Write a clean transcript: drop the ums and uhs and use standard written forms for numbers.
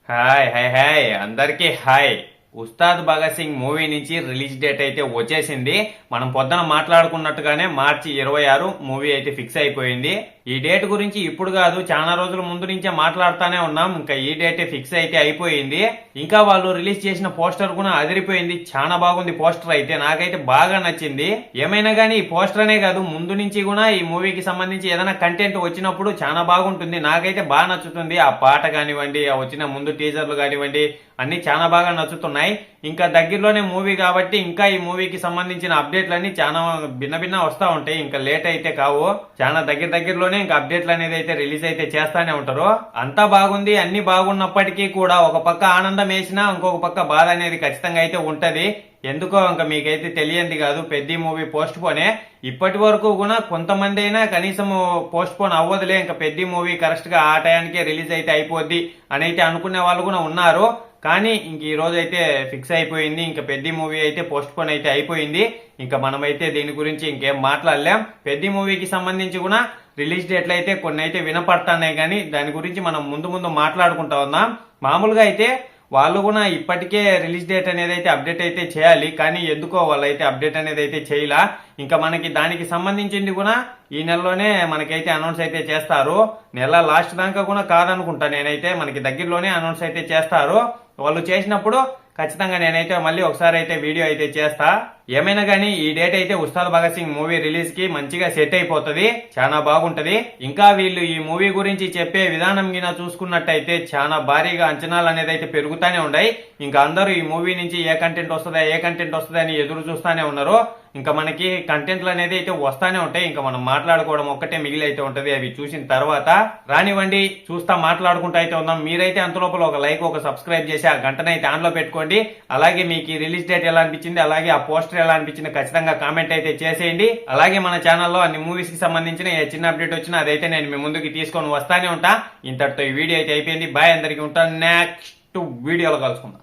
Hi hi hi అందరికీ hi. Ustaad Bhagat Singh movie నుంచి release date అయితే వచ్చేసింది. మనం పొద్దున మాట్లాడుకున్నట్టుగానే మార్చి 26 మూవీ అయితే ఫిక్స్ అయిపోయింది. ఈ డేట్ గురించి ఇప్పుడు కాదు, చాలా రోజుల ముందు నుంచే మాట్లాడుతానే ఉన్నాం. ఇంకా ఈ డేట్ ఫిక్స్ అయితే అయిపోయింది. ఇంకా వాళ్ళు రిలీజ్ చేసిన పోస్టర్ కూడా అదిరిపోయింది. చాలా బాగుంది పోస్టర్ అయితే, నాకైతే బాగా నచ్చింది. ఏమైనా కానీ ఈ పోస్టర్ అనే కాదు, ముందు నుంచి కూడా ఈ మూవీకి సంబంధించి ఏదైనా కంటెంట్ వచ్చినప్పుడు చాలా బాగుంటుంది. నాకైతే బాగా నచ్చుతుంది. ఆ పాట కానివ్వండి, ఆ వచ్చిన ముందు టీజర్లు కానివ్వండి, అన్ని చాలా బాగా నచ్చుతున్నాయి. ఇంకా దగ్గరలోనే మూవీ కాబట్టి ఇంకా ఈ మూవీకి సంబంధించిన అప్డేట్లన్నీ చాలా భిన్న భిన్న వస్తూ ఉంటాయి. ఇంకా లేట్ అయితే కావు, చాలా దగ్గరలోనే ఇంకా అప్డేట్లు అనేది అయితే రిలీజ్ అయితే చేస్తానే ఉంటారు. అంతా బాగుంది. అన్ని బాగున్నప్పటికీ కూడా ఒక పక్క ఆనందం వేసినా ఇంకొక పక్క బాధ అనేది ఖచ్చితంగా అయితే ఉంటది. ఎందుకో ఇంకా మీకైతే తెలియంది కాదు, పెద్ద మూవీ పోస్ట్ పోనే ఇప్పటి వరకు కూడా కొంతమంది అయినా కనీసం పోస్ట్ పోన్ అవ్వదులే, ఇంకా పెద్ద మూవీ కరెక్ట్ గా ఆ టయానికే రిలీజ్ అయితే అయిపోద్ది అని అయితే అనుకునే వాళ్ళు కూడా ఉన్నారు. కానీ ఇంక ఈ రోజు అయితే ఫిక్స్ అయిపోయింది. ఇంకా పెద్ద మూవీ అయితే పోస్ట్ పోన్ అయితే అయిపోయింది. ఇంకా మనమైతే దీని గురించి ఇంకేం మాట్లాడలేం. పెద్ద మూవీకి సంబంధించి కూడా రిలీజ్ డేట్లు అయితే కొన్ని అయితే వినపడుతున్నాయి, కానీ దాని గురించి మనం ముందు మాట్లాడుకుంటా ఉన్నాం. మామూలుగా అయితే వాళ్ళు కూడా ఇప్పటికే రిలీజ్ డేట్ అనేది అయితే అప్డేట్ అయితే చేయాలి, కానీ ఎందుకో వాళ్ళు అయితే అప్డేట్ అనేది అయితే చేయలా. ఇంకా మనకి దానికి సంబంధించింది కూడా ఈ నెలలోనే మనకైతే అనౌన్స్ అయితే చేస్తారు. నెల లాస్ట్ దాకా కూడా కాదనుకుంటా నేనైతే, మనకి దగ్గరలోనే అనౌన్స్ అయితే చేస్తారు. వాళ్ళు చేసినప్పుడు ఖచ్చితంగా నేనైతే మళ్ళీ ఒకసారి అయితే వీడియో అయితే చేస్తా. ఏమైనా కానీ ఈ డేట్ అయితే ఉస్తాద్ భగత్ సింగ్ మూవీ రిలీజ్ కి మంచిగా సెట్ అయిపోతుంది, చాలా బాగుంటది. ఇంకా వీళ్ళు ఈ మూవీ గురించి చెప్పే విధానం గిన చూసుకున్నట్టయితే చాలా భారీగా అంచనాలు అనేది అయితే పెరుగుతానే ఉన్నాయి. ఇంకా అందరూ ఈ మూవీ నుంచి ఏ కంటెంట్ వస్తుందా అని ఎదురు చూస్తానే ఉన్నారు. ఇంకా మనకి కంటెంట్లు అనేది అయితే వస్తానే ఉంటాయి. ఇంకా మనం మాట్లాడుకోవడం ఒక్కటే మిగిలి అయితే ఉంటది, అవి చూసిన తర్వాత రానివ్వండి, చూస్తా మాట్లాడుకుంటూ అయితే ఉందాం. మీరైతే అంతలోపల ఒక లైక్, ఒక సబ్స్క్రైబ్ చేసి ఆ గంటనైతే ఆన్ లో పెట్టుకోండి. అలాగే మీకు ఈ రిలీజ్ డేట్ ఎలా అనిపించింది, అలాగే ఆ పోస్టర్ ఎలా అనిపించింది ఖచ్చితంగా కామెంట్ అయితే చేసేయండి. అలాగే మన ఛానల్లో అన్ని మూవీస్ కి సంబంధించిన ఏ చిన్న అప్డేట్ వచ్చినా అదైతే నేను మీ ముందుకి తీసుకొని వస్తానే ఉంటా. ఇంతటితో ఈ వీడియో అయితే అయిపోయింది. బాయ్, అందరికీ ఉంటాను. నెక్స్ట్ వీడియోలో కలుసుకుందాం.